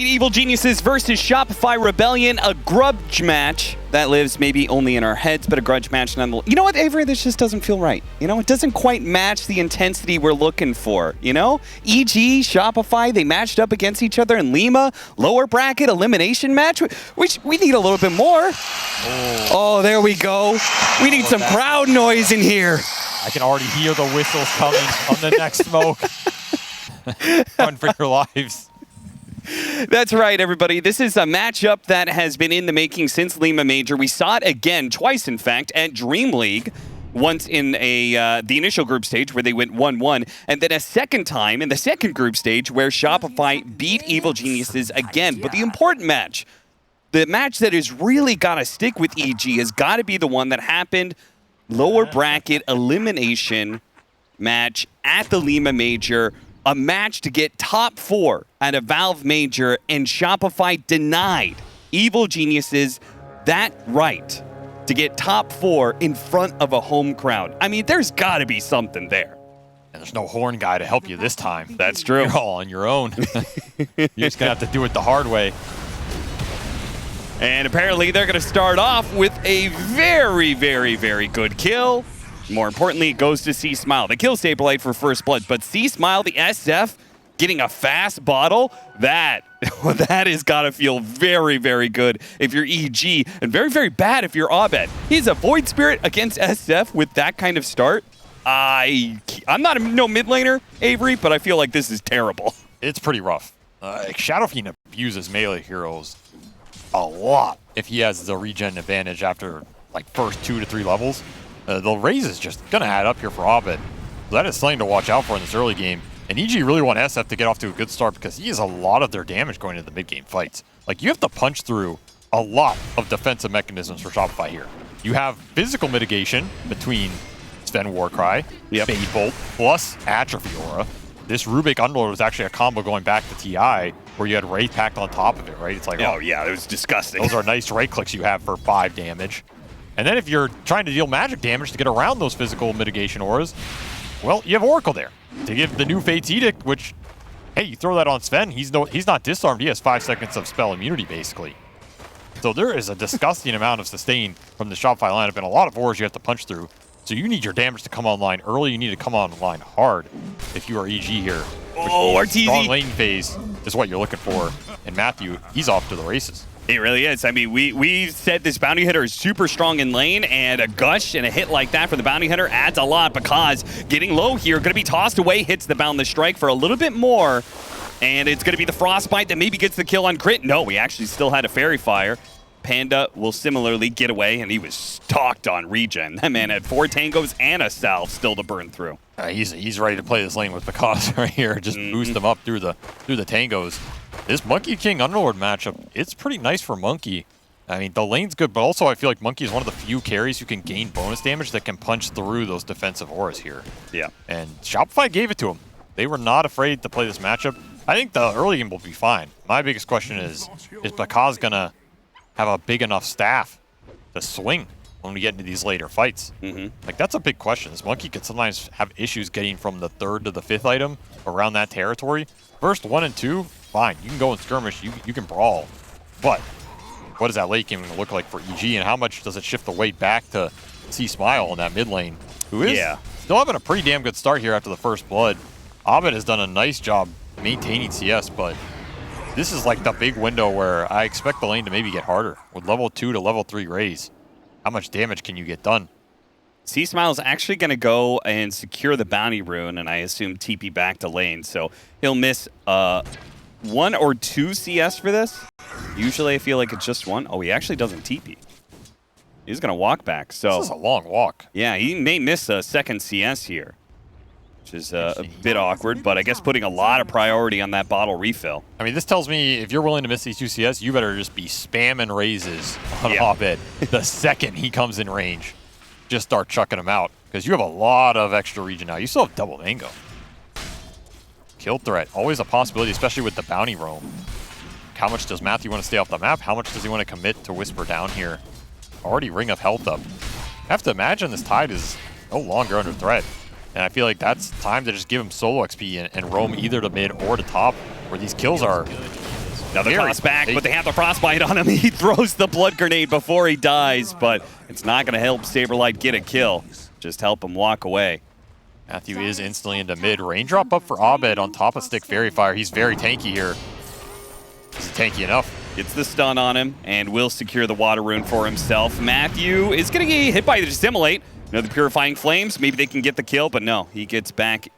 Evil Geniuses versus Shopify Rebellion, a grudge match that lives maybe only in our heads, but a grudge match nonetheless. You know what, Avery? This just doesn't feel right. You know, it doesn't quite match the intensity we're looking for. You know, EG, Shopify, they matched up against each other in Lima, lower bracket elimination match. We need a little bit more. Oh, there we go. We need some crowd noise in here. I can already hear the whistles coming on the next smoke. Run for your lives. That's right, everybody. This is a matchup that has been in the making since Lima Major. We saw it again, twice in fact, at Dream League. Once in the initial group stage where they went 1-1, and then a second time in the second group stage where Shopify beat Evil Geniuses again. But the important match, the match that has really got to stick with EG, has got to be the one that happened lower bracket elimination match at the Lima Major. A match to get top 4 at a Valve Major, and Shopify denied Evil Geniuses that right to get top 4 in front of a home crowd. I mean, there's got to be something there. And there's no horn guy to help you this time. That's true. You're all on your own. You're just going to have to do it the hard way. And apparently they're going to start off with a very, very, very good kill. More importantly, it goes to C-Smile. The kill Saberlight for first blood, but C-Smile, the SF, getting a fast bottle, that has got to feel very, very good if you're EG, and very, very bad if you're Abed. He's a Void Spirit against SF with that kind of start. I'm not no mid laner, Avery, but I feel like this is terrible. It's pretty rough. Shadow Fiend abuses melee heroes a lot if he has the regen advantage after like first 2 to 3 levels. The raise is just going to add up here for Abed. That is something to watch out for in this early game. And EG really want SF to get off to a good start because he has a lot of their damage going into the mid-game fights. Like, you have to punch through a lot of defensive mechanisms for Shopify here. You have physical mitigation between Sven Warcry, Fade Bolt, plus Atrophy Aura. This Rubik Underlord was actually a combo going back to TI where you had Wraith packed on top of it, right? It's like, oh yeah, it was disgusting. Those are nice right clicks you have for 5 damage. And then if you're trying to deal magic damage to get around those physical mitigation auras, well, you have Oracle there to give the new Fate's Edict, which, hey, you throw that on Sven, he's not disarmed. He has 5 seconds of spell immunity, basically. So there is a disgusting amount of sustain from the Shopify lineup and a lot of auras you have to punch through. So you need your damage to come online early. You need to come online hard if you are EG here. Oh, RTZ. Strong lane phase is what you're looking for. And Matthew, he's off to the races. It really is. I mean, we said this bounty hitter is super strong in lane, and a gush and a hit like that for the bounty hitter adds a lot because getting low here, going to be tossed away, hits the boundless strike for a little bit more, and it's going to be the frostbite that maybe gets the kill on crit. No, we actually still had a fairy fire. Panda will similarly get away, and he was stalked on regen. That man had 4 tangos and a salve still to burn through. He's ready to play this lane with Picasso right here. Just boost him up through the tangos. This Monkey King Underlord matchup, it's pretty nice for Monkey. I mean, the lane's good, but also I feel like Monkey is one of the few carries who can gain bonus damage that can punch through those defensive auras here. Yeah. And Shopify gave it to him. They were not afraid to play this matchup. I think the early game will be fine. My biggest question is Picasso going to have a big enough staff to swing when we get into these later fights? Like, that's a big question. This Monkey can sometimes have issues getting from the 3rd to the 5th item around that territory. First 1 and 2, fine. You can go and skirmish. You can brawl. But what is that late game going to look like for EG, and how much does it shift the weight back to C-Smile in that mid lane, who is still having a pretty damn good start here after the first blood. Abed has done a nice job maintaining CS, but this is like the big window where I expect the lane to maybe get harder with level 2 to level 3 raise. How much damage can you get done? C-Smile is actually going to go and secure the bounty rune, and I assume TP back to lane. So he'll miss 1 or 2 CS for this. Usually I feel like it's just 1. Oh, he actually doesn't TP. He's going to walk back. So this is a long walk. Yeah, he may miss a second CS here, which is a bit awkward, but I guess putting a lot of priority on that bottle refill. I mean, this tells me if you're willing to miss these 2 CS, you better just be spamming raises on Abed. The second he comes in range, just start chucking him out, because you have a lot of extra regen now. You still have double mango. Kill threat, always a possibility, especially with the bounty roam. How much does Matthew want to stay off the map? How much does he want to commit to Whisper down here? Already Ring of Health up. I have to imagine this Tide is no longer under threat. And I feel like that's time to just give him solo XP and roam either to mid or to top, where these kills are Another toss back, but they have the frostbite on him. He throws the blood grenade before he dies, but it's not going to help Saberlight get a kill. Just help him walk away. Matthew is instantly into mid. Raindrop up for Abed on top of Stick Fairy Fire. He's very tanky here. Is he tanky enough? Gets the stun on him and will secure the water rune for himself. Matthew is going to get hit by the Dissimulate. The Purifying Flames. Maybe they can get the kill, but no, he gets back.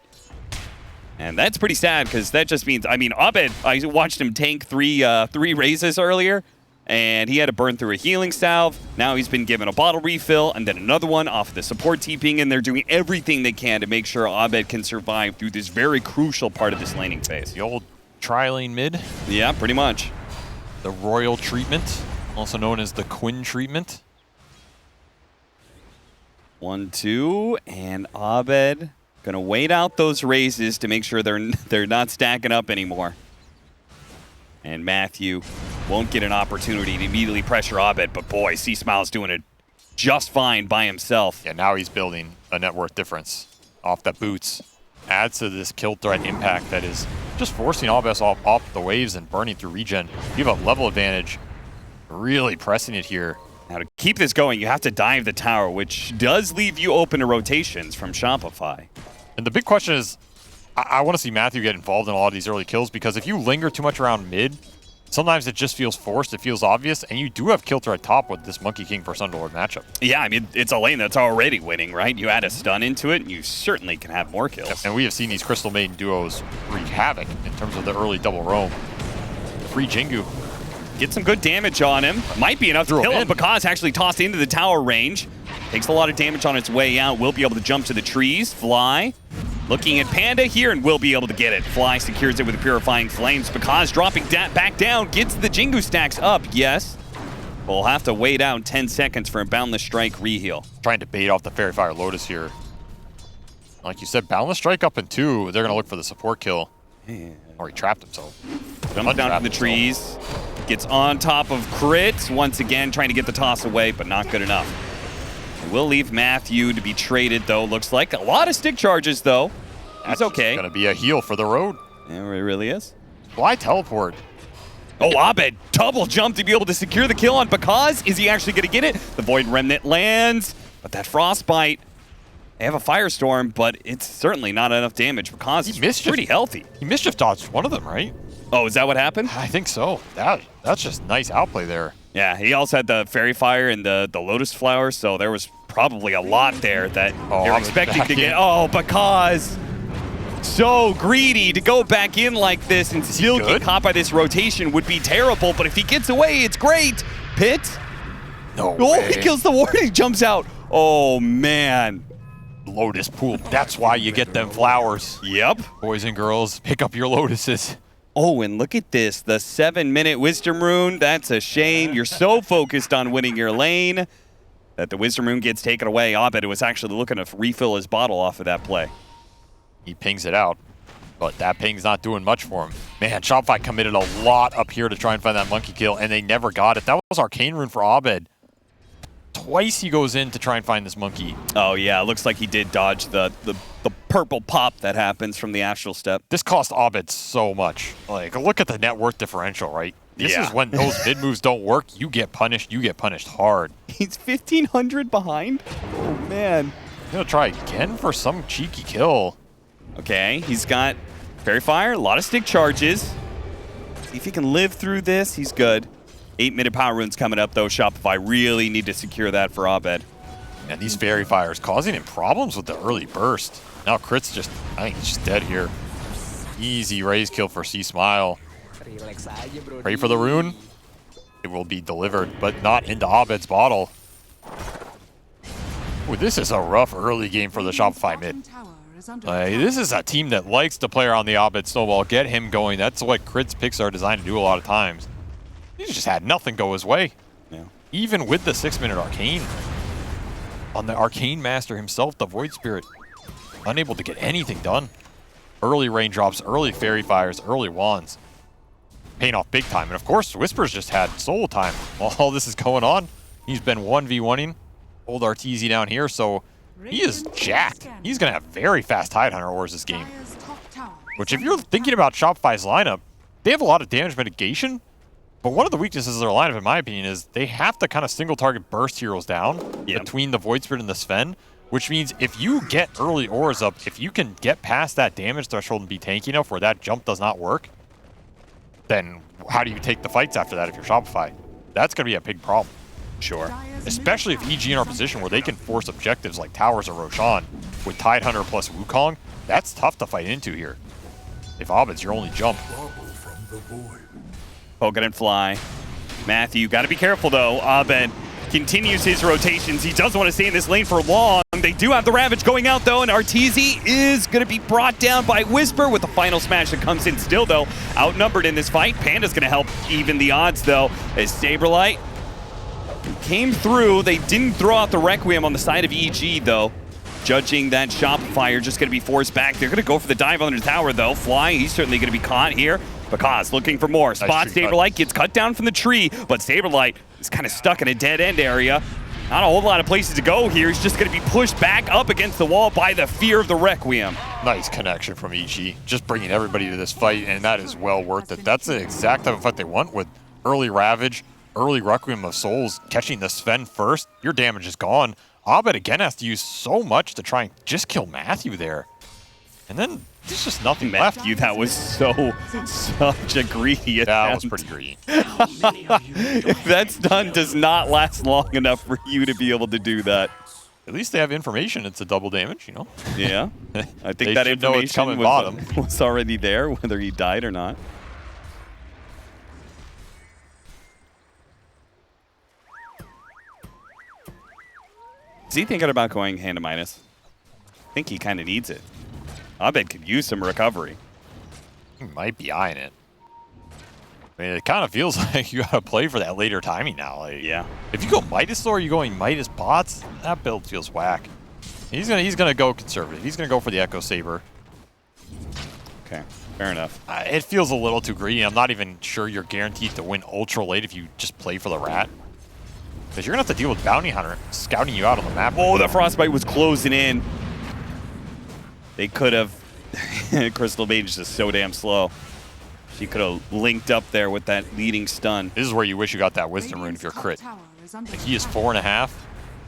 And that's pretty sad because that just means, I mean, Abed, I watched him tank three raises earlier, and he had to burn through a healing salve. Now he's been given a bottle refill, and then another one off the support TPing, and they're doing everything they can to make sure Abed can survive through this very crucial part of this laning phase. The old tri-lane mid. Yeah, pretty much. The Royal Treatment, also known as the Quinn Treatment. 1-2, and Abed gonna wait out those raises to make sure they're not stacking up anymore. And Matthew won't get an opportunity to immediately pressure Abed, but boy, C-Smile's doing it just fine by himself. Yeah, now he's building a net worth difference off the boots. Adds to this kill threat impact that is just forcing Abed off the waves and burning through regen. You have a level advantage, really pressing it here. Now to keep this going, you have to dive the tower, which does leave you open to rotations from Shopify. And the big question is, I want to see Matthew get involved in a lot of these early kills, because if you linger too much around mid, sometimes it just feels forced, it feels obvious, and you do have kill threat top with this Monkey King versus Underlord matchup. Yeah, I mean, it's a lane that's already winning, right? You add a stun into it, and you certainly can have more kills. And we have seen these Crystal Maiden duos wreak havoc in terms of the early double roam. Free Jingu. Get some good damage on him. Might be enough to kill him because actually tossed into the tower range. Takes a lot of damage on its way out. Will be able to jump to the trees. Fly. Looking at Panda here and will be able to get it. Fly secures it with the Purifying Flames. Because dropping back down. Gets the Jingu stacks up. Yes. We'll have to wait out 10 seconds for a Boundless Strike reheal. Trying to bait off the Fairy Fire Lotus here. Like you said, Boundless Strike up in 2. They're going to look for the support kill. Yeah. Or he trapped himself. Jumps down from the trees. Gets on top of Crit, once again trying to get the toss away, but not good enough. We'll leave Matthew to be traded, though. Looks like a lot of stick charges, though. That's okay. Going to be a heal for the road. Yeah, it really is. Why teleport? Oh, Abed, double jump to be able to secure the kill on Bakaz. Is he actually going to get it? The Void Remnant lands, but that Frostbite, they have a Firestorm, but it's certainly not enough damage. Bakaz is pretty healthy. He mischief dodged one of them, right? Oh, is that what happened? I think so. That's just nice outplay there. Yeah, he also had the Fairy Fire and the Lotus Flower, so there was probably a lot there that you're expecting to get. Oh, because so greedy to go back in like this and still get caught by this rotation would be terrible, but if he gets away, it's great. Pit? No way. He kills the ward, he jumps out. Oh, man. Lotus pool. That's why you get them flowers. Yep. Boys and girls, pick up your lotuses. Oh, and look at this. The 7-minute Wisdom Rune. That's a shame. You're so focused on winning your lane that the Wisdom Rune gets taken away. Abed was actually looking to refill his bottle off of that play. He pings it out, but that ping's not doing much for him. Man, Shopify committed a lot up here to try and find that monkey kill, and they never got it. That was Arcane Rune for Abed. Twice he goes in to try and find this monkey. Oh, yeah. Looks like he did dodge the purple pop that happens from the Astral Step. This cost Abed so much. Like, look at the net worth differential, right? This is when those mid moves don't work. You get punished. You get punished hard. He's 1,500 behind? Oh, man. He's going to try again for some cheeky kill. Okay, he's got Fairy Fire, a lot of stick charges. See if he can live through this. He's good. 8-minute power runes coming up, though. Shopify really need to secure that for Abed. And these Fairy Fires causing him problems with the early burst. Now Crit's just, I think he's just dead here. Easy raise kill for C-Smile. Pray for the rune. It will be delivered, but not into Abed's bottle. Ooh, this is a rough early game for the Shopify mid. This is a team that likes to play around the Abed snowball, get him going. That's what Crit's picks are designed to do a lot of times. He's just had nothing go his way. Yeah. Even with the 6-minute Arcane. On the Arcane Master himself, the Void Spirit, unable to get anything done. Early raindrops, early Fairy Fires, early Wands. Paying off big time. And of course, Whisper's just had solo time while all this is going on. He's been 1v1ing. Old Arteezy down here, so he is jacked. He's going to have very fast Tidehunter ores this game. Which if you're thinking about Shopify's lineup, they have a lot of damage mitigation, but one of the weaknesses of their lineup, in my opinion, is they have to kind of single target burst heroes down between the Void Spirit and the Sven, which means if you get early auras up, if you can get past that damage threshold and be tanky enough where that jump does not work, then how do you take the fights after that if you're Shopify? That's going to be a big problem. Sure. Especially if EG in our position where they can force objectives like Towers or Roshan with Tidehunter plus Wukong, that's tough to fight into here. If Abed's your only jump. Poke it and fly. Matthew, got to be careful though. Abed continues his rotations. He doesn't want to stay in this lane for long. They do have the Ravage going out though, and Arteezy is going to be brought down by Whisper with the final smash that comes in still though. Outnumbered in this fight. Panda's going to help even the odds though, as Saberlight came through. They didn't throw out the Requiem on the side of EG though. Judging that Shopify are just going to be forced back. They're going to go for the dive under the tower though. Fly, he's certainly going to be caught here. Bakaz looking for more. Spot Saberlight, gets cut down from the tree, but Saberlight is kind of stuck in a dead end area. Not a whole lot of places to go here. He's just going to be pushed back up against the wall by the fear of the Requiem. Nice connection from EG. Just bringing everybody to this fight, and that is well worth it. That's the exact type of fight they want with early Ravage, early Requiem of Souls, catching the Sven first. Your damage is gone. Abed again has to use so much to try and just kill Matthew there. And then there's just nothing left. Matthew, that was such a greedy attempt. That was pretty greedy. If that's done, does not last long enough for you to be able to do that. At least they have information. It's a double damage, you know? Yeah. I think They that should know it's information coming bottom. was already there, whether he died or not. Is he thinking about going hand to minus? I think he kind of needs it. Abed could use some recovery. He might be eyeing it. I mean, it kind of feels like you got to play for that later timing now. Like, Yeah. If you go Midas though, or you going Midas bots, that build feels whack. He's gonna go conservative. He's gonna go for the Echo Saber. Okay, fair enough. It feels a little too greedy. I'm not even sure you're guaranteed to win ultra late if you just play for the rat. Because you're gonna have to deal with Bounty Hunter scouting you out on the map. Oh, the Frostbite was closing in. They could have. Crystal Mage is just so damn slow. She could have linked up there with that leading stun. This is where you wish you got that Wisdom Rune if you're crit. Like he is 4.5.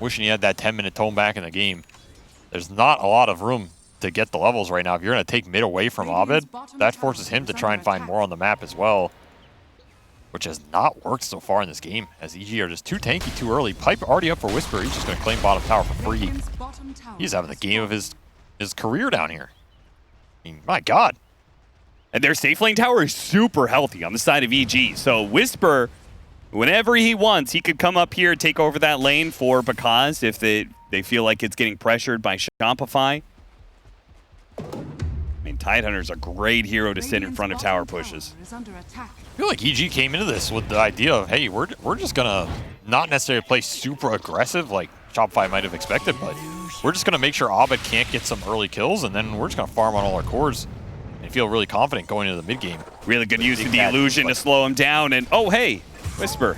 Wishing he had that 10-minute tone back in the game. There's not a lot of room to get the levels right now. If you're going to take mid away from Abed, that forces him to try and find more on the map as well, which has not worked so far in this game, as EG are just too tanky too early. Pipe already up for Whisper. He's just going to claim bottom tower for free. He's having the game of his career down here. I mean, my God. And their safe lane tower is super healthy on the side of EG. So Whisper, whenever he wants, he could come up here, take over that lane for Bakaz if they feel like it's getting pressured by Shopify. I mean, Tidehunter's a great hero to sit in front of tower pushes. I feel like EG came into this with the idea of, hey, we're just going to not necessarily play super aggressive like Shopify might have expected, but we're just going to make sure Abed can't get some early kills, and then we're just going to farm on all our cores and feel really confident going into the mid game. Really good use of the illusion to slow him down, and oh, hey, Whisper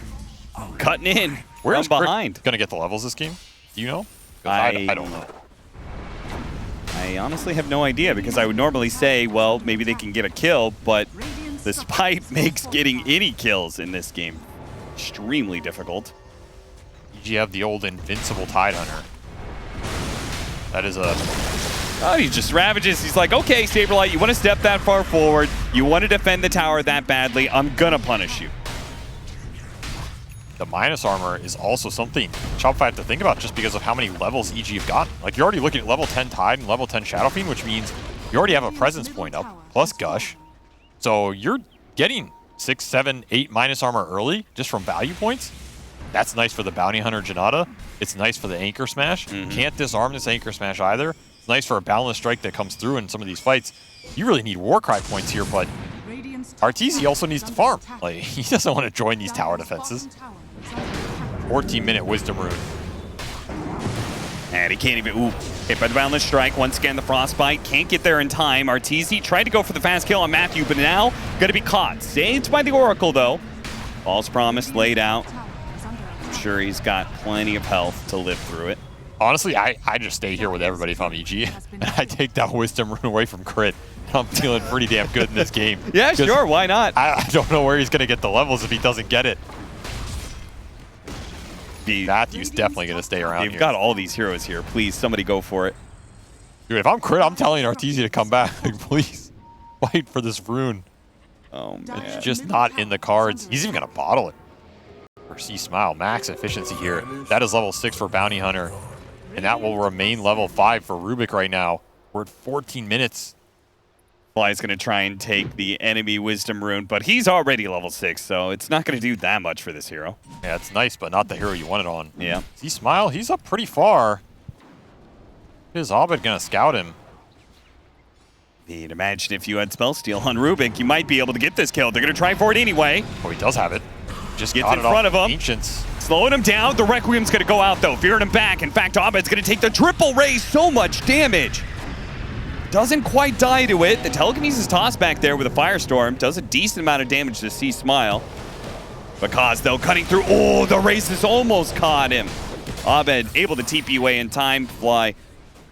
cutting in Where's from behind. Going to get the levels this game? Do you know? I don't know. I honestly have no idea, because I would normally say, well, maybe they can get a kill, but the Spite makes getting any kills in this game extremely difficult. You have the old invincible Tidehunter. That is a... Oh, he just ravages. He's like, okay, Saberlight, you want to step that far forward. You want to defend the tower that badly. I'm going to punish you. The minus armor is also something Shopify have to think about just because of how many levels EG have gotten. Like, you're already looking at level 10 Tide and level 10 Shadow Fiend, which means you already have a presence point up, plus Gush. So you're getting 6, 7, 8 minus armor early just from value points. That's nice for the Bounty Hunter Janata. It's nice for the Anchor Smash. Can't disarm this Anchor Smash either. It's nice for a Boundless Strike that comes through in some of these fights. You really need Warcry points here, but Arteezy also needs to farm. Like, he doesn't want to join these tower defenses. 14-minute Wisdom Rune. And he can't even... Ooh, hit by the Boundless Strike. Once again, the Frostbite can't get there in time. Arteezy tried to go for the fast kill on Matthew, but now going to be caught. Saved by the Oracle, though. False Promise laid out. I'm sure he's got plenty of health to live through it. Honestly, I just stay here with everybody if I'm EG. And I take that Wisdom Rune away from Crit. I'm feeling pretty damn good in this game. Yeah, sure, why not? I don't know where he's going to get the levels if he doesn't get it. Matthew's definitely going to stay around here. They've got all these heroes here. Please, somebody go for it. Dude, if I'm Crit, I'm telling Arteezy to come back. Please, fight for this rune. Oh, man. It's just not in the cards. He's even going to bottle it. For C-Smile, max efficiency here. That is level 6 for Bounty Hunter. And that will remain level 5 for Rubik right now. We're at 14 minutes. Fly's going to try and take the enemy Wisdom Rune, but he's already level 6, so it's not going to do that much for this hero. Yeah, it's nice, but not the hero you want it on. Yeah. C-Smile, he's up pretty far. Is Abed going to scout him? You'd imagine if you had Spell Steal on Rubik, you might be able to get this kill. They're going to try for it anyway. Oh, he does have it. Just gets in front of him. Ancients. Slowing him down. The Requiem's going to go out, though. Veering him back. In fact, Abed's going to take the triple raise. So much damage. Doesn't quite die to it. The telekinesis toss back there with a Firestorm does a decent amount of damage to C-Smile. Because, though, cutting through. Oh, the races almost caught him. Abed able to TP away in time. Fly.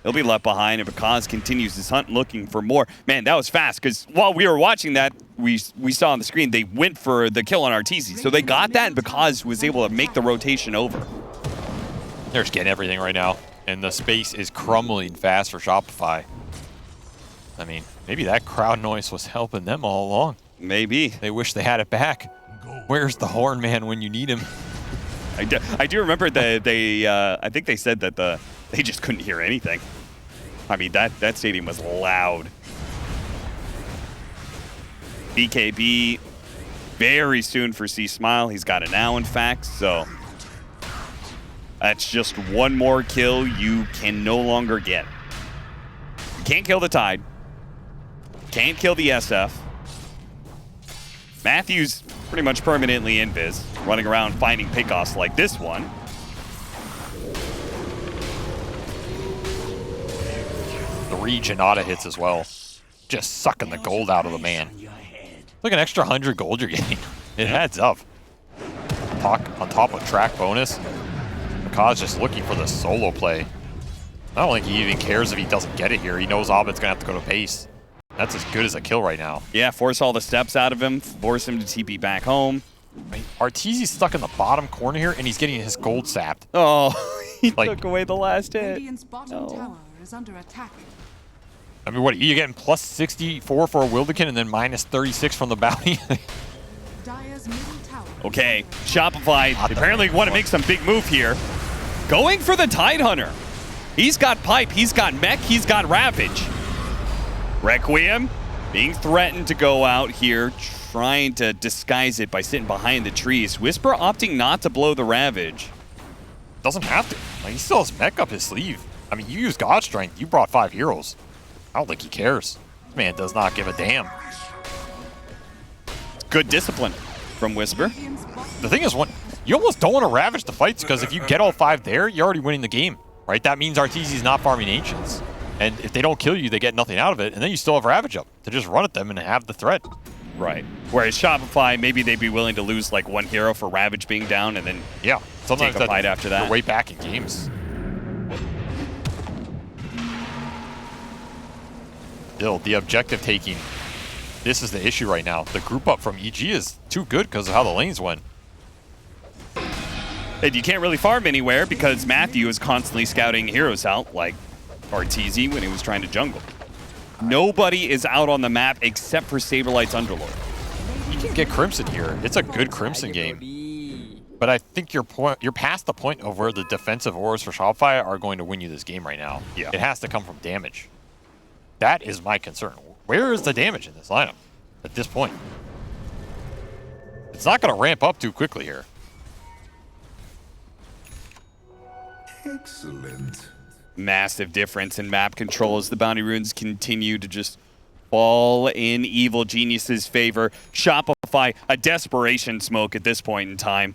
He'll be left behind, and Because continues his hunt looking for more. Man, that was fast, because while we were watching that, we saw on the screen they went for the kill on Arteezy. So they got that, and Because was able to make the rotation over. They're just getting everything right now, and the space is crumbling fast for Shopify. I mean, maybe that crowd noise was helping them all along. Maybe. They wish they had it back. Where's the horn man when you need him? I do remember that I think they said that they just couldn't hear anything. I mean, that stadium was loud. BKB very soon for C-Smile. He's got it now, in fact, so that's just one more kill you can no longer get. You can't kill the Tide. Can't kill the SF. Matthew's pretty much permanently invis, running around finding pickoffs like this one. Three Janata hits as well. Just sucking the gold out of the man. Look, an extra 100 gold you're getting. It adds up. On top of track bonus, Because just looking for the solo play. I don't think he even cares if he doesn't get it here. He knows Abed's going to have to go to base. That's as good as a kill right now. Yeah, force all the steps out of him, force him to TP back home. I mean, Arteezy's stuck in the bottom corner here, and he's getting his gold sapped. Oh, he took away the last hit. Tower is under attack. I mean, what, you're getting plus 64 for a Wildekin and then minus 36 from the bounty? Dire's middle tower. Okay, Shopify apparently want to make some big move here. Going for the Tide Hunter. He's got Pipe, he's got Mech, he's got Ravage. Requiem being threatened to go out here, trying to disguise it by sitting behind the trees. Whisper opting not to blow the Ravage. Doesn't have to. Like, he still has Mech up his sleeve. I mean, you used God Strength. You brought 5 heroes. I don't think he cares. This man does not give a damn. Good discipline from Whisper. The thing is, you almost don't want to Ravage the fights, because if you get all 5 there, you're already winning the game, right? That means Arteezy's not farming Ancients. And if they don't kill you, they get nothing out of it, and then you still have Ravage up to just run at them and have the threat. Right. Whereas Shopify, maybe they'd be willing to lose like 1 hero for Ravage being down and then sometimes take a fight after that. You're way back in games. Still, the objective taking, this is the issue right now. The group up from EG is too good because of how the lanes went. And you can't really farm anywhere because Matthew is constantly scouting heroes out, like Arteezy when he was trying to jungle. Nobody is out on the map except for Saberlight's Underlord. You can get Crimson here. It's a good Crimson game. But I think you're past the point of where the defensive auras for Shopify are going to win you this game right now. Yeah. It has to come from damage. That is my concern. Where is the damage in this lineup at this point? It's not going to ramp up too quickly here. Excellent. Massive difference in map control as the bounty runes continue to just fall in Evil Genius's favor. Shopify, a desperation smoke at this point in time.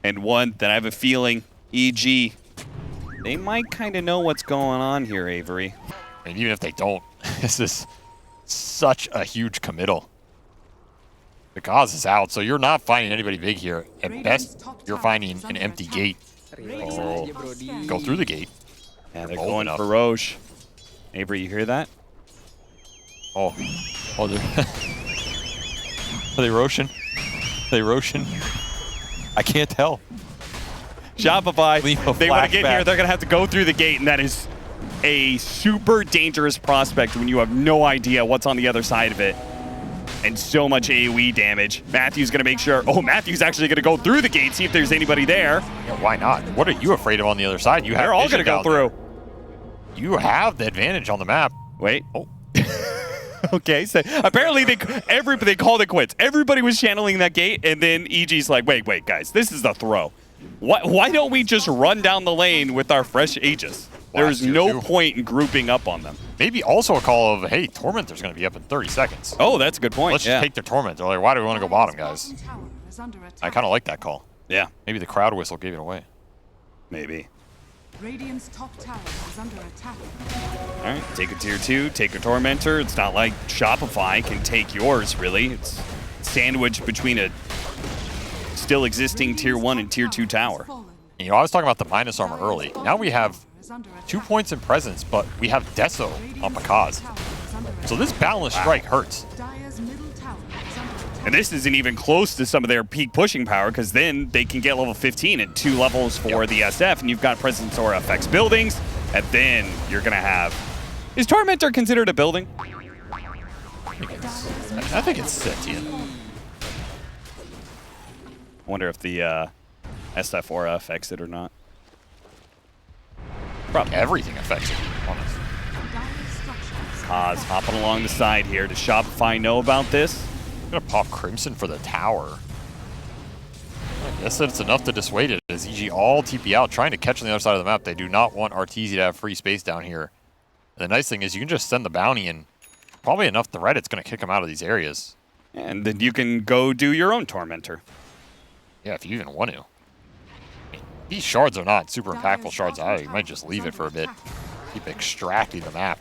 And one that I have a feeling, EG, they might kind of know what's going on here, Avery. And even if they don't, this is such a huge committal. The Gauze is out, so you're not finding anybody big here. At best, you're finding an empty gate. Oh. Go through the gate. Yeah, they're bold going enough. for Roche. Avery, you hear that? Oh, they're are they Roshan? Are they Roshan? I can't tell. Shopify, Leave a they want to get flashback. here, they're going to have to go through the gate, and that is a super dangerous prospect when you have no idea what's on the other side of it. And so much AoE damage. Matthew's going to make sure. Oh, Matthew's actually going to go through the gate, see if there's anybody there. Yeah, why not? What are you afraid of on the other side? You have They're all vision going to go down there. through. You have the advantage on the map. Wait. Oh. Okay, so apparently they called it quits. Everybody was channeling that gate, and then EG's like, wait, guys, this is the throw. Why don't we just run down the lane with our fresh Aegis? There's tier no two. point in grouping up on them. Maybe also a call of, hey, Tormentor's going to be up in 30 seconds. Oh, that's a good point. Let's just take their Tormentor. Like, why do we want to go bottom, guys? I kind of like that call. Yeah, Maybe the crowd whistle gave it away. maybe. Radiant's top tower is under attack. All right, take a tier 2, take a Tormentor. It's not like Shopify can take yours, really. It's sandwiched between a still existing tier 1 and tier 2 tower. You know, I was talking about the minus armor early. Now we have 2 points in presence, but we have Deso on Pakaz. So this balance strike hurts. Dire's middle tower is under attack. And this isn't even close to some of their peak pushing power, because then they can get level 15 at 2 levels for the SF, and you've got Presence Aura affects buildings, and then you're going to have... Is Tormentor considered a building? I think it's Setian. I wonder if the SF Aura affects it or not. Probably. Everything affects it, honestly. Dire's structures. Kaz hopping along the side here. Does Shopify know about this? I'm going to pop Crimson for the tower. I guess that it's enough to dissuade it, as EG all TP out, trying to catch on the other side of the map. They do not want Arteezy to have free space down here. And the nice thing is you can just send the bounty, and probably enough threat, it's going to kick them out of these areas. And then you can go do your own Tormentor. Yeah, if you even want to. I mean, these shards are not super impactful shards either. You might just leave it for a bit. Keep extracting the map.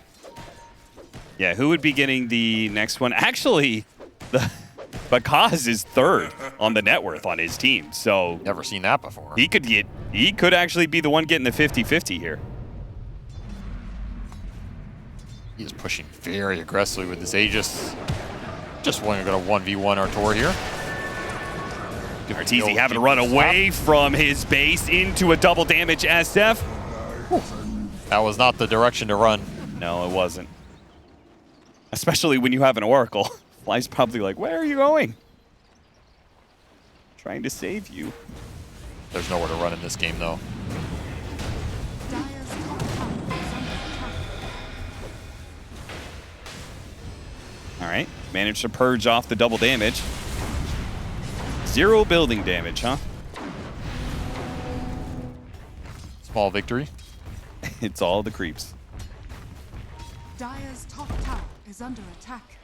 Yeah, who would be getting the next one? Actually, but Kaz is third on the net worth on his team, so Never seen that before. he could actually be the one getting the 50-50 here. He is pushing very aggressively with this Aegis. Just want to go to 1v1 Artur here. Arteezy having to run away from his base into a double damage SF. That was not the direction to run. No, it wasn't. Especially when you have an Oracle. Fly's probably like, where are you going? Trying to save you. There's nowhere to run in this game, though. Dire's top tower is under attack. All right, managed to purge off the double damage. 0 building damage, huh? Small victory. It's all the creeps. Dire's top tower is under attack.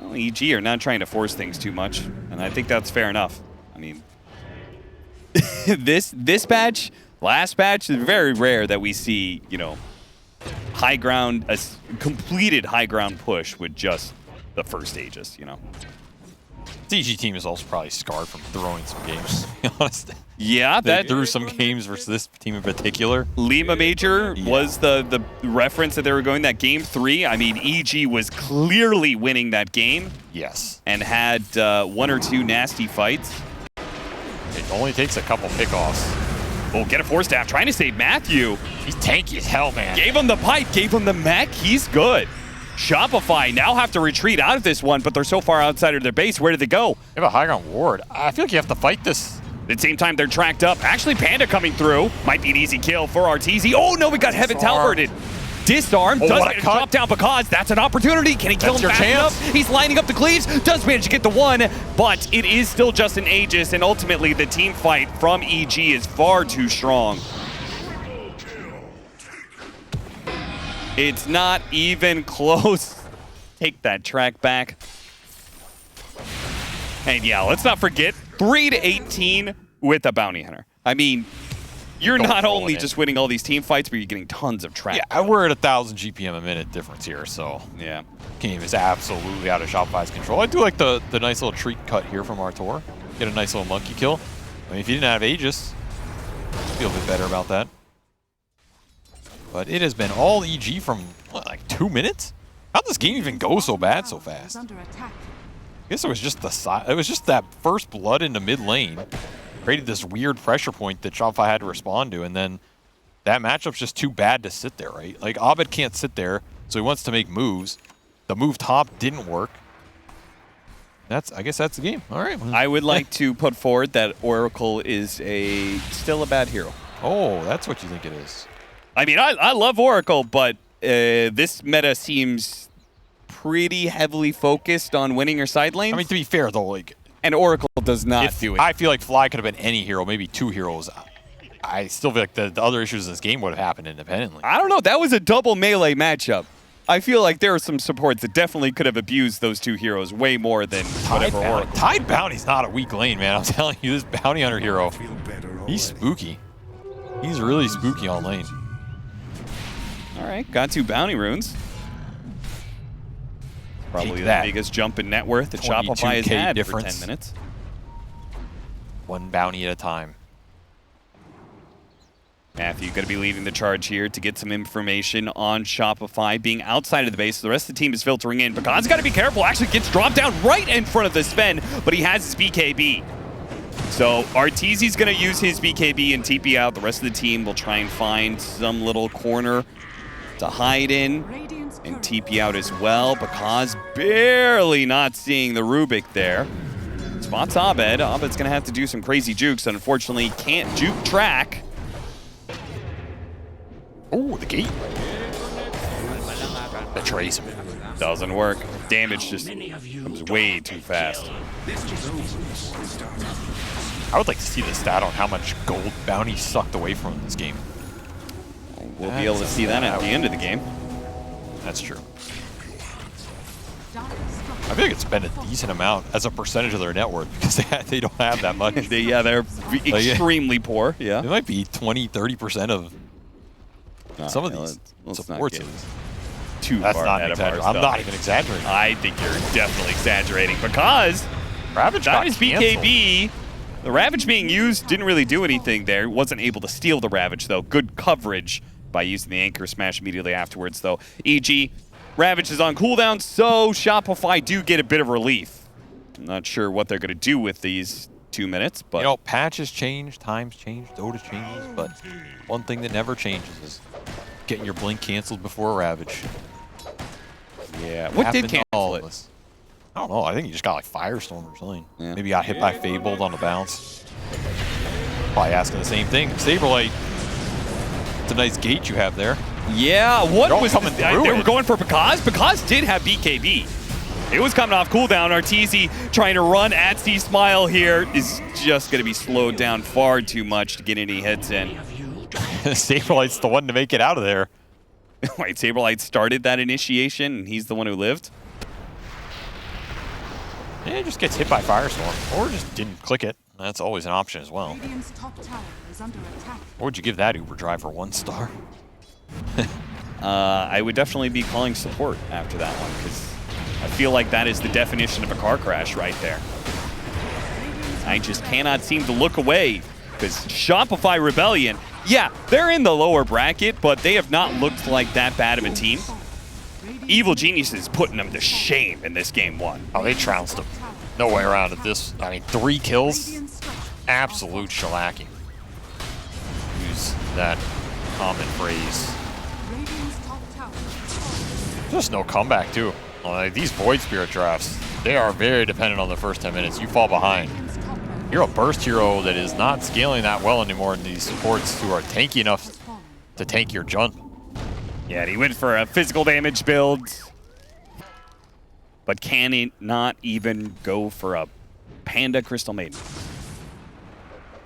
Well, EG are not trying to force things too much, and I think that's fair enough. I mean, this batch, last batch, is very rare that we see, you know, high ground, a completed high ground push with just the first Aegis, you know. The EG team is also probably scarred from throwing some games, to be honest. Yeah, They that threw some games versus this team in particular. Lima Major Yeah. was the reference that they were going. That game 3, I mean, EG was clearly winning that game Yes. and had 1 or 2 nasty fights. It only takes a couple pickoffs. Oh, get a force staff, trying to save Matthew. He's tanky as hell, man. Gave him the pipe, gave him the mech. He's good. Shopify now have to retreat out of this one, but they're so far outside of their base. Where did they go? They have a high ground ward. I feel like you have to fight this. At the same time, they're tracked up. Actually, Panda coming through. Might be an easy kill for Arteezy. Oh, no, we got Heaven teleported. Disarm. Oh, Does what a get cut. drop down because that's an opportunity. Can he kill That's him your fast chance. enough? He's lining up the cleaves. Does manage to get the one, but it is still just an Aegis, and ultimately the team fight from EG is far too strong. It's not even close. Take that track back. And yeah, let's not forget 3-18 with a bounty hunter. I mean, you're Don't not roll only it in. just winning all these team fights, but you're getting tons of track. Yeah, we're at 1,000 GPM a minute difference here, so Yeah. game is absolutely out of Shopify's control. I do like the nice little treat cut here from Artur. Get a nice little monkey kill. I mean, if he didn't have Aegis, I'd feel a bit better about that. But it has been all EG from, what, like 2 minutes? How'd this game even go so bad so fast? I guess it was just that first blood into mid lane created this weird pressure point that Shopify had to respond to, and then that matchup's just too bad to sit there, right? Like, Abed can't sit there, so he wants to make moves. The move top didn't work. I guess that's the game. All right. I would like to put forward that Oracle is still a bad hero. Oh, that's what you think it is. I mean, I love Oracle, but this meta seems pretty heavily focused on winning your side lanes. I mean, to be fair, though, like... And Oracle does not do it. I feel like Fly could have been any hero, maybe 2 heroes. I still feel like the other issues in this game would have happened independently. I don't know. That was a double melee matchup. I feel like there are some supports that definitely could have abused those 2 heroes way more than whatever Oracle. Tide Bounty's not a weak lane, man. I'm telling you, this Bounty Hunter hero, he's spooky. He's really spooky on lane. All right, got 2 bounty runes. Probably the biggest jump in net worth that Shopify has had difference. For 10 minutes. 1 bounty at a time. Matthew going to be leading the charge here to get some information on Shopify being outside of the base. The rest of the team is filtering in. Bakaz's got to be careful. Actually gets dropped down right in front of the Sven, but he has his BKB. So Arteezy's going to use his BKB and TP out. The rest of the team will try and find some little corner to hide in and TP out as well. Bakaz barely not seeing the Rubik there. Spots Abed. Abed's going to have to do some crazy jukes. Unfortunately, can't juke track. Oh, the gate. Betrays him. Doesn't work. Damage just comes way too fast. I would like to see the stat on how much gold Bounty sucked away from him this game. We'll be able to see that at the end of the game. That's true. I feel like it's been a decent amount as a percentage of their net worth because they don't have that much. They're extremely poor. Yeah, it might be 20-30% of some of these supports. That's not exaggerating. I'm not even exaggerating. I think you're definitely exaggerating because Ravage got his BKB. The Ravage being used didn't really do anything there. Wasn't able to steal the Ravage though. Good coverage by using the Anchor Smash immediately afterwards though. EG, Ravage is on cooldown, so Shopify do get a bit of relief. I'm not sure what they're going to do with these 2 minutes, but... You know, patches change, times change, Dota changes, but one thing that never changes is getting your blink canceled before a Ravage. Yeah, what did cancel it? I don't know, I think he just got like Firestorm or something. Yeah. Maybe got hit by Fabled on the bounce. Probably asking the same thing. Saberlight, it's a nice gate you have there. Yeah, what was coming through? They were going for Bakaz. Bakaz did have BKB. It was coming off cooldown. Arteezy trying to run at C-Smile here is just going to be slowed down far too much to get any hits in. Saberlight's the one to make it out of there. Wait, Saberlight started that initiation and he's the one who lived? Yeah, he just gets hit by Firestorm. Or just didn't click it. That's always an option as well. Or would you give that Uber driver 1 star? I would definitely be calling support after that one because I feel like that is the definition of a car crash right there. I just cannot seem to look away because Shopify Rebellion, yeah, they're in the lower bracket, but they have not looked like that bad of a team. Evil Geniuses putting them to shame in this game 1. Oh, they trounced them. No way around it. This, I mean, 3 kills, absolute shellacking. Use that common phrase. Just no comeback, too. Like, these Void Spirit drafts, they are very dependent on the first 10 minutes. You fall behind. You're a burst hero that is not scaling that well anymore in these supports who are tanky enough to tank your jump. Yeah, and he went for a physical damage build. But can he not even go for a Panda Crystal Maiden?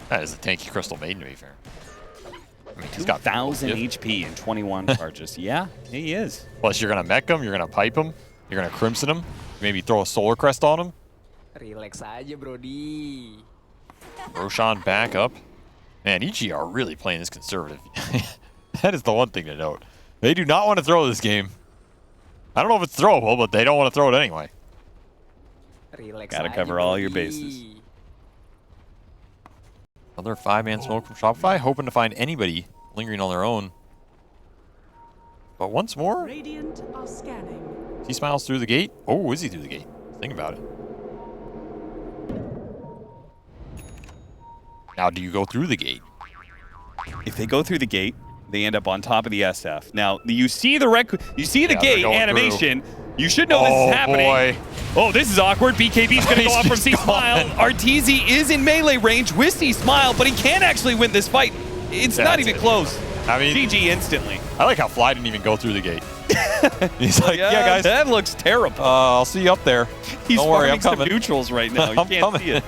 That is a tanky Crystal Maiden, to be fair. I mean, he's got 1,000 HP and 21 charges. Yeah, he is. Plus, you're going to mech him, you're going to pipe him, you're going to crimson him, maybe throw a Solar Crest on him. Relax aja, Brody. Roshan back up. Man, EG are really playing this conservative. That is the one thing to note. They do not want to throw this game. I don't know if it's throwable, but they don't want to throw it anyway. Gotta cover all your bases. Another 5-man smoke from Shopify, hoping to find anybody lingering on their own. But once more, Radiant are scanning. he smiles through the gate. Oh, is he through the gate? Think about it. Now, do you go through the gate? If they go through the gate, they end up on top of the SF. Now, you see the Yeah, gate they're going animation. You should know this is happening. Boy. Oh, this is awkward. BKB's going to go off from He's C-Smile. gone. Arteezy is in melee range with C-Smile, but he can't actually win this fight. It's not That's even it. close. I mean, GG instantly. I like how Fly didn't even go through the gate. He's like, yeah, guys, That looks terrible. I'll see you up there. He's Don't worry, I'm farming some coming. neutrals right now. You I'm can't coming. see it.